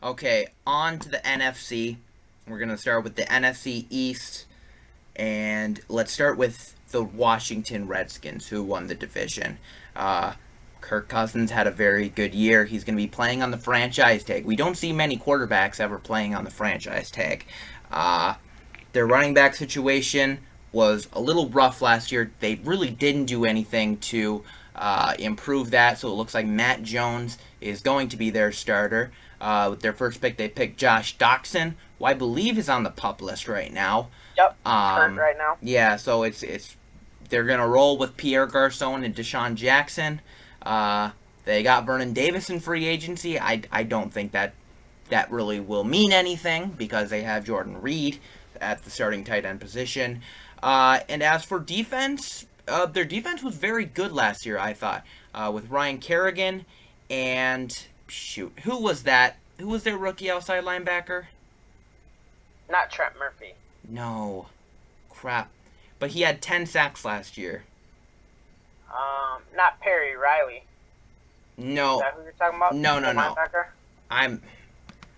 Okay, on to the NFC. We're going to start with the NFC East, and let's start with the Washington Redskins, who won the division. Uh, Kirk Cousins had a very good year. He's going to be playing on the franchise tag. We don't see many quarterbacks ever playing on the franchise tag. Uh, their running back situation was a little rough last year. They really didn't do anything to improve that, so it looks like Matt Jones is going to be their starter. With their first pick, they picked Josh Doxson, who I believe is on the pup list right now. Yep, he's hurt right now. Yeah, so it's they're gonna roll with Pierre Garcon and Deshaun Jackson. Uh, they got Vernon Davis in free agency. I don't think that really will mean anything because they have Jordan Reed at the starting tight end position. And as for defense, their defense was very good last year, I thought, with Ryan Kerrigan and shoot, who was that? Who was their rookie outside linebacker? Not Trent Murphy. No, crap. But he had 10 sacks last year. Not Perry Riley. Is No, that who you're talking about? no, The no, no. linebacker? I'm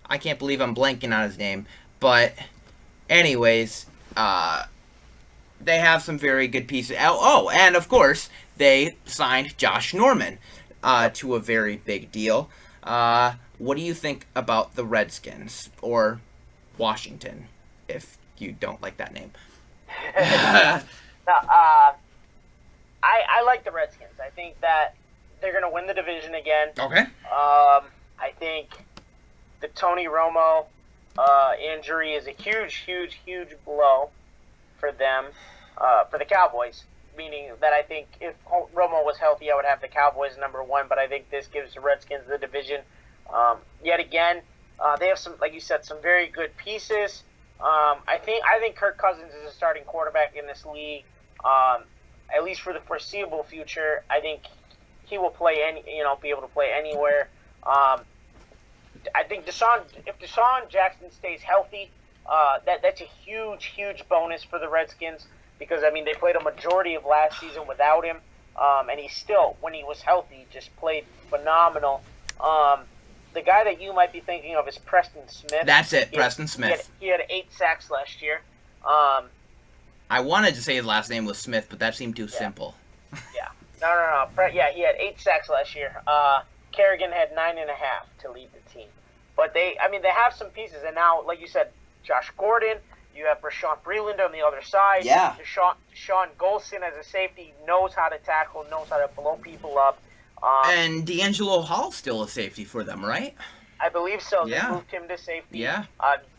I can't believe I'm blanking on his name. But anyways, they have some very good pieces. Oh, and of course, they signed Josh Norman to a very big deal. What do you think about the Redskins or Washington, if you don't like that name? No, I like the Redskins. I think that they're going to win the division again. Okay. I think the Tony Romo injury is a huge blow for them, for the Cowboys. Meaning that I think if Romo was healthy, I would have the Cowboys number one. But I think this gives the Redskins the division. Yet again, they have some, like you said, some very good pieces. I think Kirk Cousins is a starting quarterback in this league. At least for the foreseeable future. I think he will be able to play anywhere. I think if Deshaun Jackson stays healthy, that's a huge bonus for the Redskins because I mean they played a majority of last season without him, and he still, when he was healthy, just played phenomenal. The guy that you might be thinking of is Preston Smith. That's it, Preston Smith. He had 8 sacks last year. I wanted to say his last name was Smith, but that seemed too Yeah. simple. Yeah. No. Yeah, he had 8 sacks last year. Kerrigan had 9.5 to lead the team. But they have some pieces, and now, like you said, Josh Gordon. You have Rashawn Breeland on the other side. Yeah. Deshaun Golson as a safety knows how to tackle, knows how to blow people up. And D'Angelo Hall's still a safety for them, right? I believe so. Yeah. They moved him to safety. Yeah.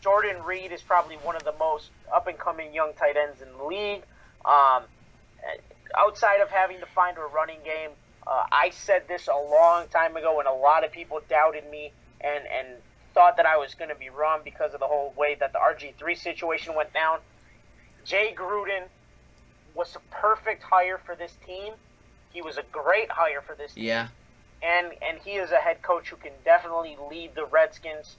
Jordan Reed is probably one of the most up-and-coming young tight ends in the league. Outside of having to find a running game, I said this a long time ago, and a lot of people doubted me and thought that I was going to be wrong because of the whole way that the RG3 situation went down. Jay Gruden was a perfect hire for this team. He was a great hire for this team. Yeah. And he is a head coach who can definitely lead the Redskins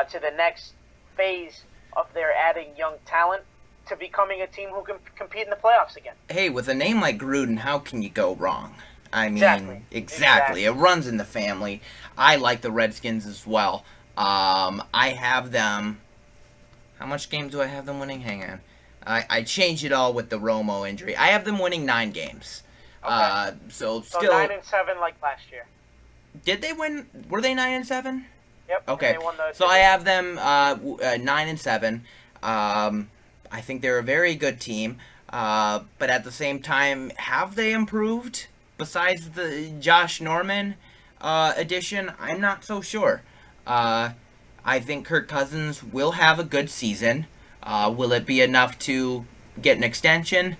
to the next phase of their adding young talent to becoming a team who can compete in the playoffs again. Hey, with a name like Gruden, how can you go wrong? I mean, Exactly. It runs in the family. I like the Redskins as well. I have them. How much games do I have them winning? Hang on. I changed it all with the Romo injury. I have them winning 9 games. Okay. So So still, 9-7 like last year. did they win? Were they 9-7? Yep. Okay. They won the So I have them 9-7. I think they're a very good team. But at the same time, have they improved besides the Josh Norman addition? I'm not so sure. I think Kirk Cousins will have a good season. Will it be enough to get an extension?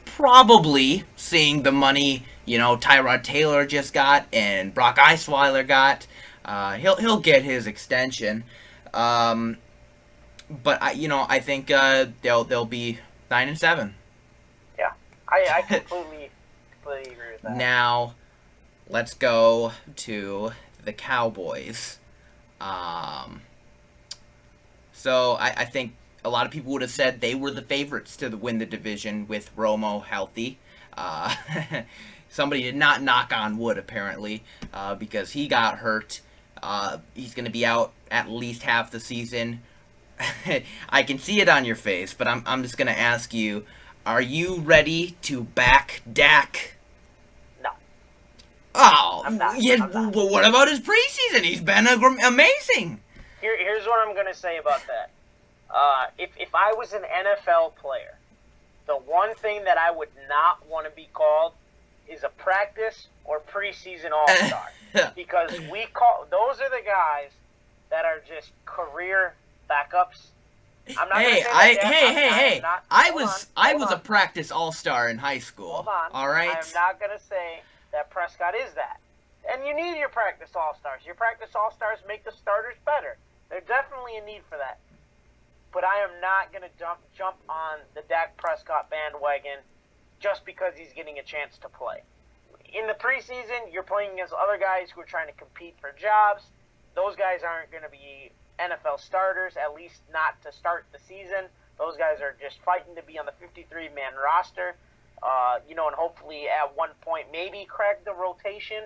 Probably, seeing the money Tyrod Taylor just got and Brock Osweiler got. He'll get his extension. But I think they'll be 9-7. Yeah. I completely agree with that. Now, let's go to the Cowboys. So I think a lot of people would have said they were the favorites to win the division with Romo healthy. Somebody did not knock on wood apparently because he got hurt He's going to be out at least half the season. I can see it on your face, but I'm just going to ask you, are you ready to back Dak? No, Oh, I'm not. yeah, I'm not. well, what about his preseason? He's been amazing. Here's what I'm gonna say about that. If I was an NFL player, the one thing that I would not want to be called is a practice or preseason All Star, because those are the guys that are just career backups. I'm not Hey, gonna say that. hey! Not, I hold was a on. practice all-star in high school. Hold on. All right. I am not gonna say that Prescott is that. And you need your practice all stars. Your practice all stars make the starters better. There's definitely a need for that. But I am not going to jump on the Dak Prescott bandwagon just because he's getting a chance to play. In the preseason, you're playing against other guys who are trying to compete for jobs. Those guys aren't going to be NFL starters, at least not to start the season. Those guys are just fighting to be on the 53-man roster, and hopefully at one point maybe crack the rotation.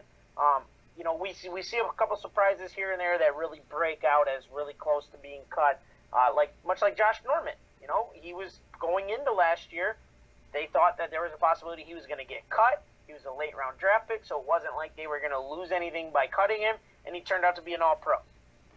We see a couple surprises here and there that really break out as really close to being cut. Much like Josh Norman, he was going into last year. They thought that there was a possibility he was going to get cut. He was a late round draft pick, so it wasn't like they were going to lose anything by cutting him, and he turned out to be an all-pro.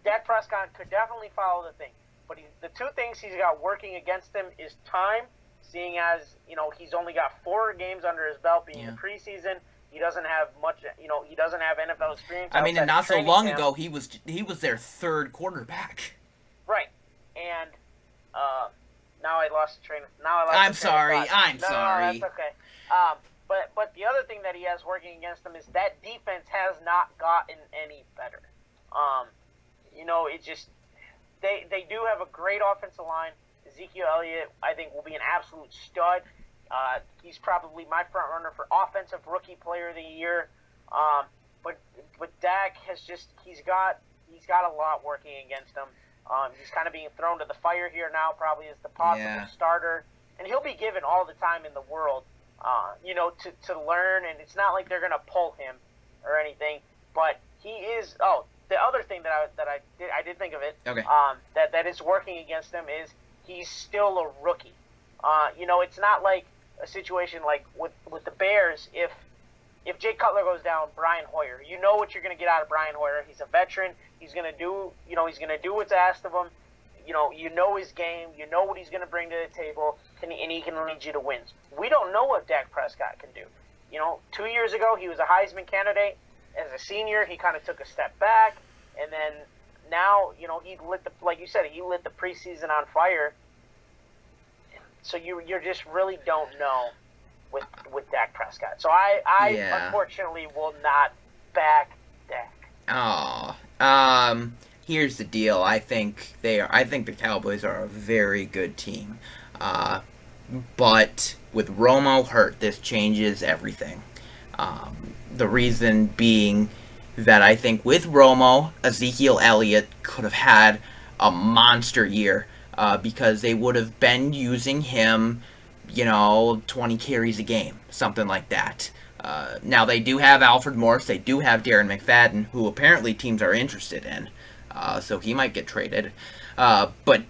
Dak Prescott could definitely follow the thing, but the two things he's got working against him is time, seeing as, he's only got 4 games under his belt being in preseason. He doesn't have much, he doesn't have NFL experience. I mean, and not so long ago, he was their third quarterback. Right. And now I lost the train. I'm sorry. No, that's okay. But the other thing that he has working against him is that defense has not gotten any better. It just they do have a great offensive line. Ezekiel Elliott, I think, will be an absolute stud. He's probably my front runner for offensive rookie player of the year. But Dak has he's got a lot working against him. He's kind of being thrown to the fire here now, probably as the possible starter, and he'll be given all the time in the world, to learn. And it's not like they're gonna pull him or anything, but he is. Oh, the other thing that I did think of it. Okay. That is working against him is he's still a rookie. It's not like a situation like with the Bears. If Jay Cutler goes down, Brian Hoyer, you know what you're going to get out of Brian Hoyer. He's a veteran. He's going to do what's asked of him. You know his game. You know what he's going to bring to the table, and he can lead you to wins. We don't know what Dak Prescott can do. 2 years ago, he was a Heisman candidate. As a senior, he kind of took a step back, and then now, he lit the preseason on fire. So you just really don't know with Dak Prescott. So I unfortunately will not back Dak. Oh, here's the deal. I think the Cowboys are a very good team. But with Romo hurt, this changes everything. The reason being that I think with Romo, Ezekiel Elliott could have had a monster year. Because they would have been using him, 20 carries a game, something like that. Now, they do have Alfred Morris, they do have Darren McFadden, who apparently teams are interested in, so he might get traded. But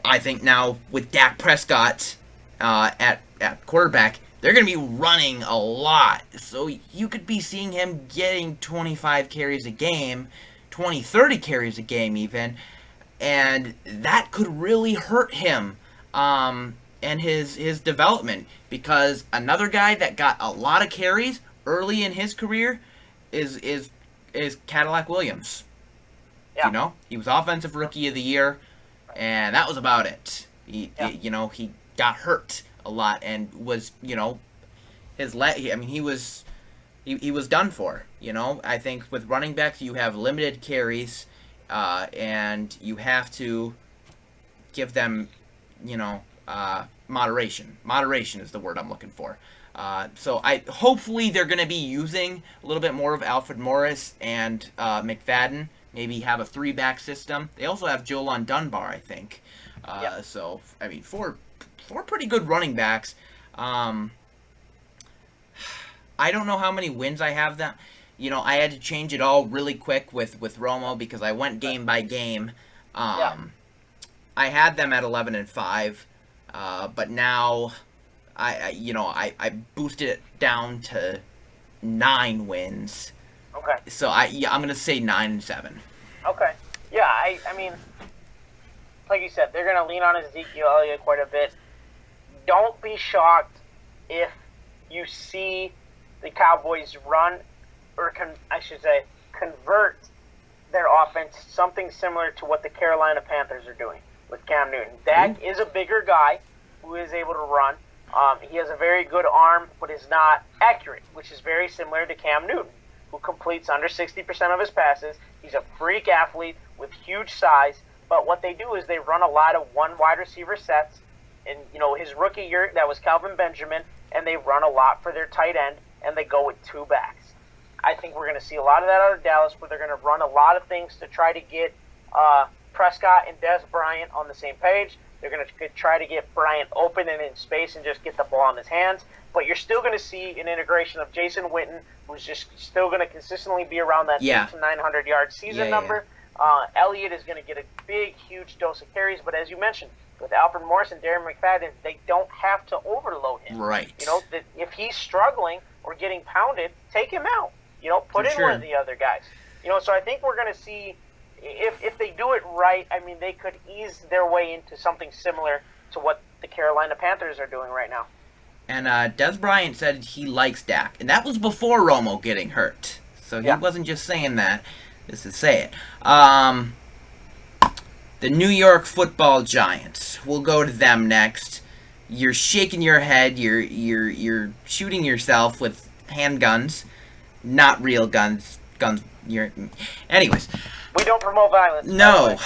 I think now with Dak Prescott at quarterback, they're going to be running a lot. So you could be seeing him getting 25 carries a game, 20, 30 carries a game even. And that could really hurt him and his development, because another guy that got a lot of carries early in his career is Cadillac Williams. Yeah. He was Offensive Rookie of the Year, and that was about it. He got hurt a lot and was he was done for. I think with running backs you have limited carries. And you have to give them, moderation. Moderation is the word I'm looking for. So hopefully they're going to be using a little bit more of Alfred Morris and McFadden. Maybe have a 3-back system. They also have Jolon Dunbar, I think. So four pretty good running backs. I don't know how many wins I have them. I had to change it all really quick with Romo because I went game by game. Yeah. I had them at 11-5, but now I boosted it down to 9 wins. Okay. So I'm gonna say 9-7. Okay. Yeah. I mean, like you said, they're gonna lean on Ezekiel Elliott quite a bit. Don't be shocked if you see the Cowboys run, or convert their offense something similar to what the Carolina Panthers are doing with Cam Newton. Dak is a bigger guy who is able to run. He has a very good arm, but is not accurate, which is very similar to Cam Newton, who completes under 60% of his passes. He's a freak athlete with huge size, but what they do is they run a lot of one wide receiver sets. And, his rookie year, that was Calvin Benjamin, and they run a lot for their tight end, and they go with 2 backs. I think we're going to see a lot of that out of Dallas, where they're going to run a lot of things to try to get Prescott and Dez Bryant on the same page. They're going to try to get Bryant open and in space and just get the ball in his hands. But you're still going to see an integration of Jason Witten, who's just still going to consistently be around that 800 to 900 yard season number. Elliott is going to get a big, huge dose of carries. But as you mentioned, with Alfred Morris and Darren McFadden, they don't have to overload him. Right. If he's struggling or getting pounded, take him out. Put in one of the other guys. So I think we're going to see, if they do it right, I mean, they could ease their way into something similar to what the Carolina Panthers are doing right now. And Dez Bryant said he likes Dak, and that was before Romo getting hurt. So he wasn't just saying that just to say it. The New York Football Giants. We'll go to them next. You're shaking your head. You're shooting yourself with handguns, not real guns. Anyways. We don't promote violence. No,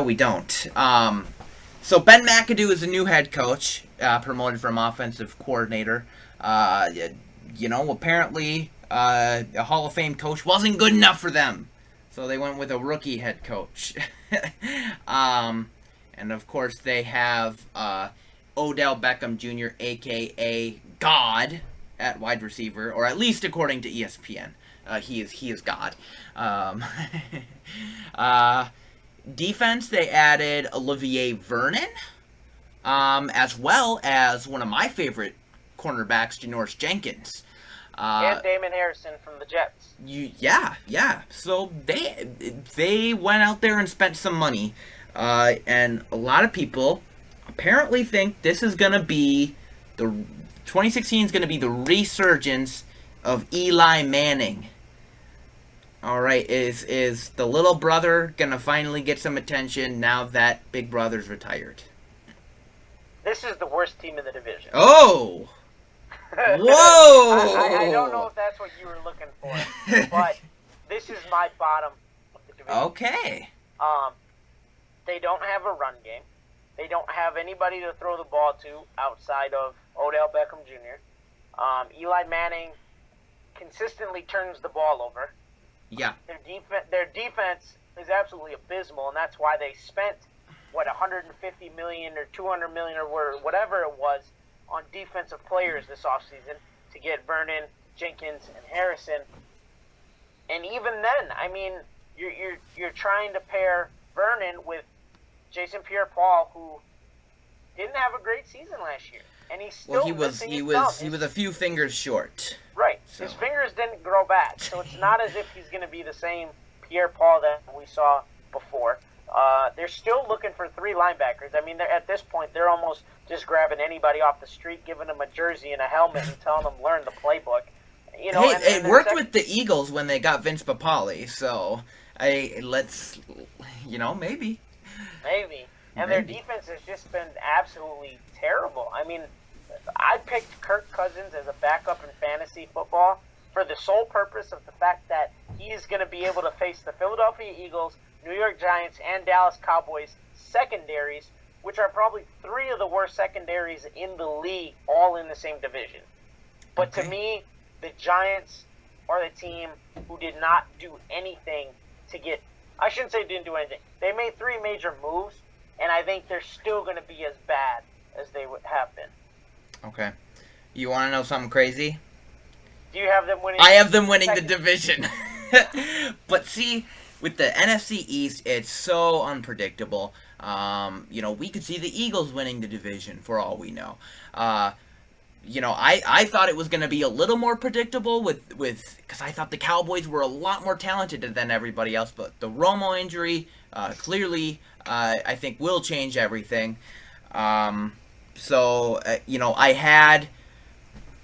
we don't. So Ben McAdoo is a new head coach, promoted from offensive coordinator. Apparently a Hall of Fame coach wasn't good enough for them, so they went with a rookie head coach. And of course they have Odell Beckham Jr., a.k.a. God, at wide receiver, or at least according to ESPN. He is God. Defense, they added Olivier Vernon, as well as one of my favorite cornerbacks, Janoris Jenkins. And Damon Harrison from the Jets. Yeah. So they went out there and spent some money, and a lot of people apparently think this is gonna be 2016 is gonna be the resurgence of Eli Manning. All right, is the little brother gonna finally get some attention now that Big Brother's retired? This is the worst team in the division. Oh! Whoa! I don't know if that's what you were looking for, but this is my bottom of the division. Okay. They don't have a run game. They don't have anybody to throw the ball to outside of Odell Beckham Jr. Eli Manning consistently turns the ball over. Yeah. Their defense is absolutely abysmal, and that's why they spent, $150 million or $200 million or whatever it was on defensive players this offseason to get Vernon, Jenkins, and Harrison. And even then, I mean, you're trying to pair Vernon with Jason Pierre-Paul, who didn't have a great season last year, and he's still he was a few fingers short. Right, so. His fingers didn't grow back, so it's not as if he's going to be the same Pierre-Paul that we saw before. They're still looking for 3 linebackers. I mean, at this point, they're almost just grabbing anybody off the street, giving them a jersey and a helmet, and telling them learn the playbook. It worked with the Eagles when they got Vince Papale, so maybe. And their defense has just been absolutely terrible. I mean, I picked Kirk Cousins as a backup in fantasy football for the sole purpose of the fact that he is going to be able to face the Philadelphia Eagles, New York Giants, and Dallas Cowboys secondaries, which are probably 3 of the worst secondaries in the league, all in the same division. But to me, the Giants are the team who did not do anything to get... I shouldn't say didn't do anything. They made 3 major moves, and I think they're still going to be as bad as they have been. Okay. You want to know something crazy? Do you have them winning? I have them winning the division. But see, with the NFC East, it's so unpredictable. We could see the Eagles winning the division for all we know. Uh, I thought it was going to be a little more predictable with because I thought the Cowboys were a lot more talented than everybody else, but the Romo injury clearly I think will change everything. I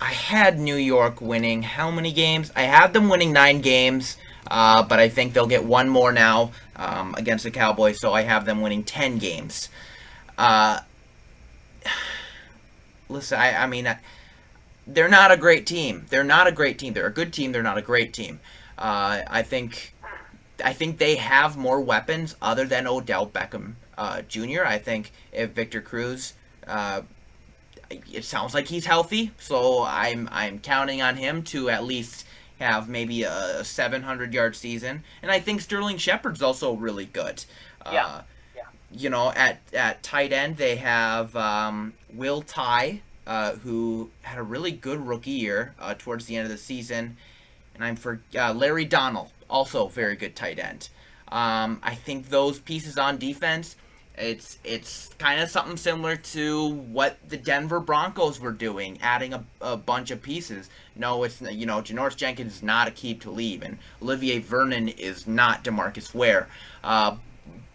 had New York winning how many games? I had them winning 9 games, but I think they'll get one more now against the Cowboys, so I have them winning 10 games. Uh, Listen, I mean, they're not a great team. They're not a great team. They're a good team. They're not a great team. I think they have more weapons other than Odell Beckham Jr. I think if Victor Cruz, it sounds like he's healthy, so I'm counting on him to at least have maybe a 700-yard season. And I think Sterling Shepard's also really good. Yeah. At tight end, they have Will Tye, who had a really good rookie year towards the end of the season. And I'm for Larry Donnell, also very good tight end. I think those pieces on defense, it's kind of something similar to what the Denver Broncos were doing, adding a bunch of pieces. No, it's Janoris Jenkins is not Aqib Talib, and Olivier Vernon is not DeMarcus Ware.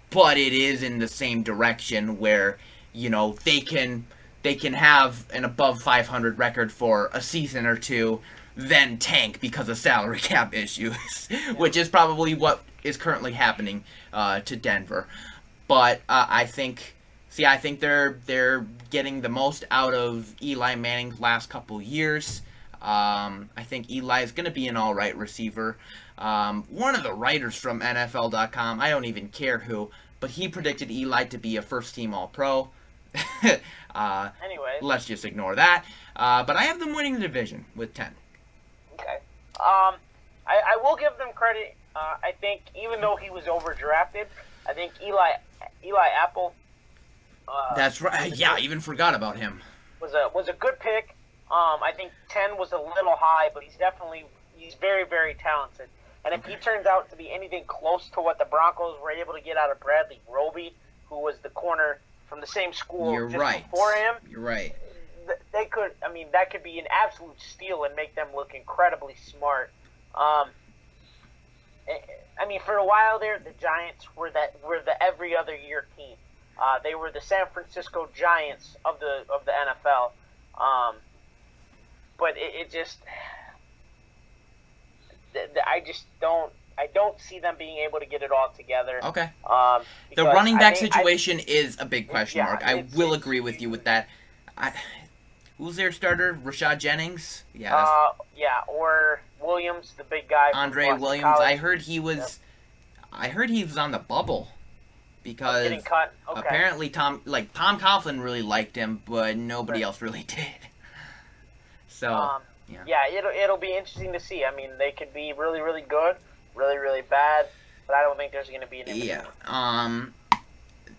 But it is in the same direction where, they can have an above 500 record for a season or two, then tank because of salary cap issues, which is probably what is currently happening to Denver. But I think they're getting the most out of Eli Manning's last couple years. I think Eli is going to be an all right receiver. One of the writers from NFL.com, I don't even care who, but he predicted Eli to be a first-team All-Pro. Anyway, let's just ignore that. But I have them winning the division with 10. Okay. I will give them credit. I think even though he was overdrafted, I think Eli Apple. That's right. Yeah, I even forgot about him. Was a good pick. I think 10 was a little high, but he's very, very talented. And if he turns out to be anything close to what the Broncos were able to get out of Bradley Roby, who was the corner from the same school before him, You're right. That could be an absolute steal and make them look incredibly smart. For a while there, the Giants were the every other year team. They were the San Francisco Giants of the NFL. But it just, I don't see them being able to get it all together. Okay. The running back situation is a big question mark. I will agree with you with that. Who's their starter? Rashad Jennings? Yeah. Or Williams, the big guy. Andre Williams. College. I heard he was on the bubble because getting cut. Okay. Apparently Tom Coughlin really liked him, but nobody else really did. So it'll be interesting to see. I mean, they could be really, really good, really, really bad, but I don't think there's going to be an in-between. Yeah.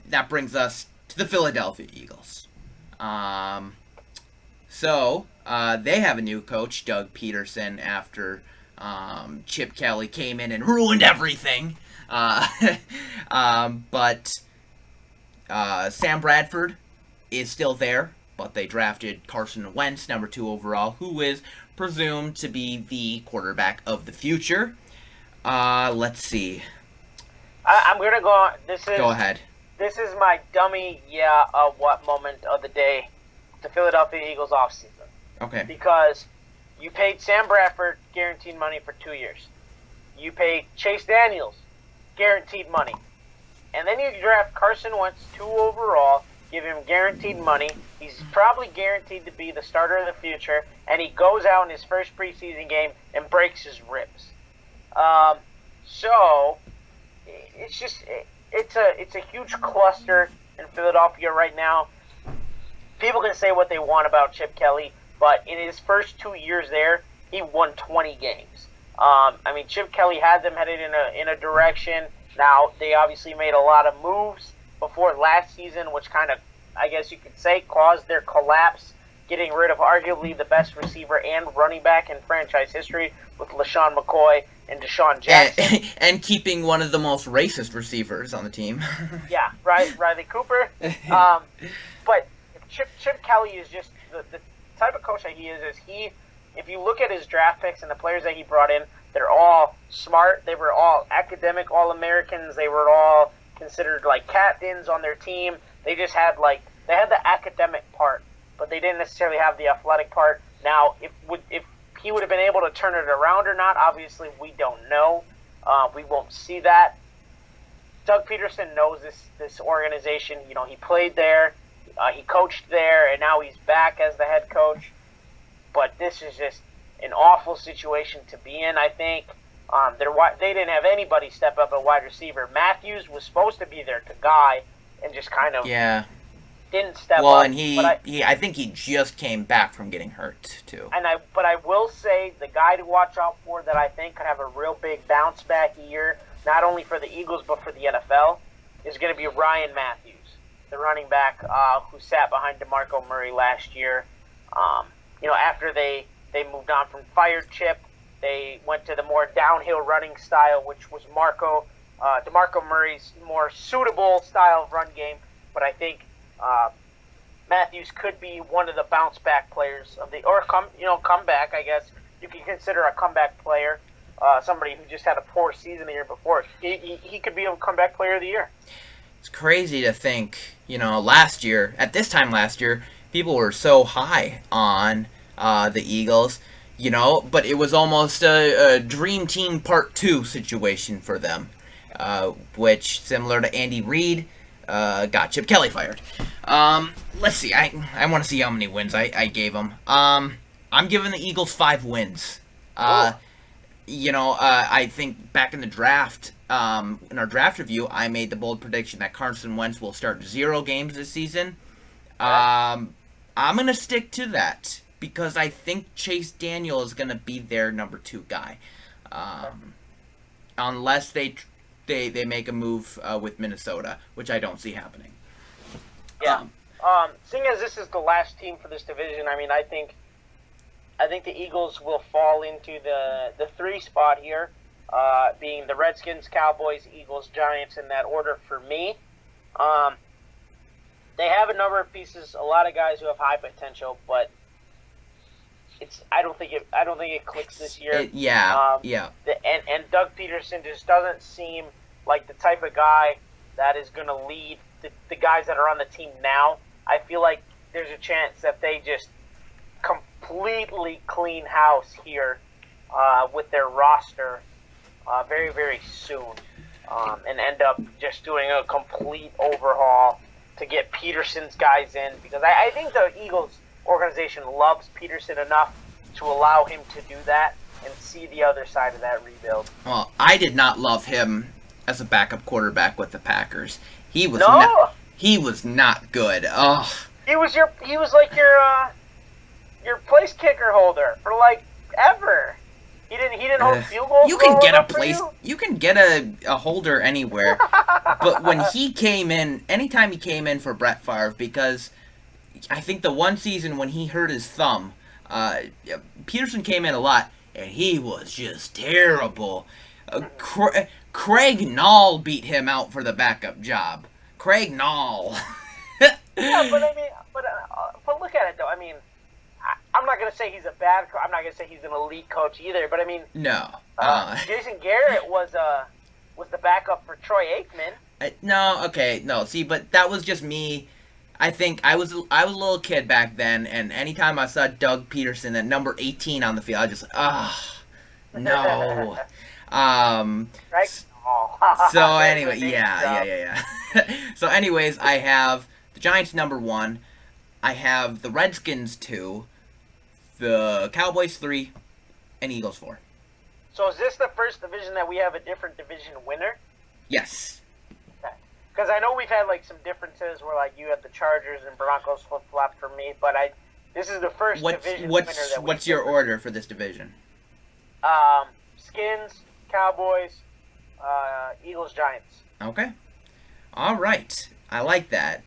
That brings us to the Philadelphia Eagles. So they have a new coach, Doug Peterson, after Chip Kelly came in and ruined everything. But Sam Bradford is still there. But they drafted Carson Wentz, number 2 overall, who is presumed to be the quarterback of the future. Let's see. I'm going to go on. Go ahead. This is my dummy what moment of the day, the Philadelphia Eagles offseason. Okay. Because you paid Sam Bradford guaranteed money for 2 years. You paid Chase Daniels guaranteed money. And then you draft Carson Wentz 2 overall, give him guaranteed money. He's probably guaranteed to be the starter of the future, and he goes out in his first preseason game and breaks his ribs. So it's a huge cluster in Philadelphia right now. People can say what they want about Chip Kelly, but in his first 2 years there, he won 20 games. Chip Kelly had them headed in a direction. Now, they obviously made a lot of moves before last season, which kind of, I guess you could say, caused their collapse, getting rid of arguably the best receiver and running back in franchise history with LaShawn McCoy and Deshaun Jackson. And keeping one of the most racist receivers on the team. Yeah, Riley Cooper. But Chip Kelly is just the type of coach that he is. If you look at his draft picks and the players that he brought in, they're all smart. They were all academic All-Americans. They were all considered like captains on their team. They just had they had the academic part, but they didn't necessarily have the athletic part. Now, if he would have been able to turn it around or not, obviously we don't know. We won't see that. Doug Peterson knows this organization. You know, he played there, he coached there, and now he's back as the head coach. But this is just an awful situation to be in, I think. They didn't have anybody step up at wide receiver. Matthews was supposed to be their guy and just kind of didn't step up. Well, and I think he just came back from getting hurt, too. But I will say the guy to watch out for that I think could have a real big bounce back year, not only for the Eagles but for the NFL, is going to be Ryan Matthews, the running back who sat behind DeMarco Murray last year. After they moved on from fired Chip, they went to the more downhill running style, which was DeMarco Murray's more suitable style of run game. But I think Matthews could be one of the bounce back players of comeback. I guess you can consider a comeback player, somebody who just had a poor season the year before. He could be a comeback player of the year. It's crazy to think, at this time last year, people were so high on the Eagles, but it was almost a Dream Team Part 2 situation for them, which, similar to Andy Reid, got Chip Kelly fired. Let's see. I want to see how many wins I gave them. I'm giving the Eagles 5 wins. I think back in the draft, in our draft review, I made the bold prediction that Carson Wentz will start 0 games this season. I'm going to stick to that because I think Chase Daniel is going to be their number 2 guy. Unless they make a move with Minnesota, which I don't see happening. Yeah. Seeing as this is the last team for this division, I think the Eagles will fall into the 3 spot here, being the Redskins, Cowboys, Eagles, Giants in that order for me. They have a number of pieces, a lot of guys who have high potential, but I don't think it clicks this year. And Doug Peterson just doesn't seem like the type of guy that is going to lead the guys that are on the team now. I feel like there's a chance that they just completely clean house here with their roster very, very soon and end up just doing a complete overhaul to get Peterson's guys in, because I think the Eagles organization loves Peterson enough to allow him to do that and see the other side of that rebuild. Well, I did not love him as a backup quarterback with the Packers. He was not good. Ugh. He was like your place kicker holder for like ever. He didn't hold field goals. You can get a place. You can get a holder anywhere. But when he came in, anytime he came in for Brett Favre, because I think the one season when he hurt his thumb, Peterson came in a lot, and he was just terrible. Craig Nall beat him out for the backup job. Craig Nall. Yeah, but look at it though. I'm not gonna say he's a bad. I'm not gonna say he's an elite coach either. But no. Jason Garrett was the backup for Troy Aikman. No. See, but that was just me. I think I was a little kid back then, and anytime I saw Doug Peterson at number 18 on the field, I was just no. Right. So anyway, yeah. So anyways, I have the Giants number 1. I have the Redskins 2, the Cowboys 3, and Eagles 4. So is this the first division that we have a different division winner? Yes. Because I know we've had some differences where you had the Chargers and Broncos flip-flop for me, but this is the first division winner that what's your order for this division? Skins, Cowboys, Eagles, Giants. Okay. All right. I like that.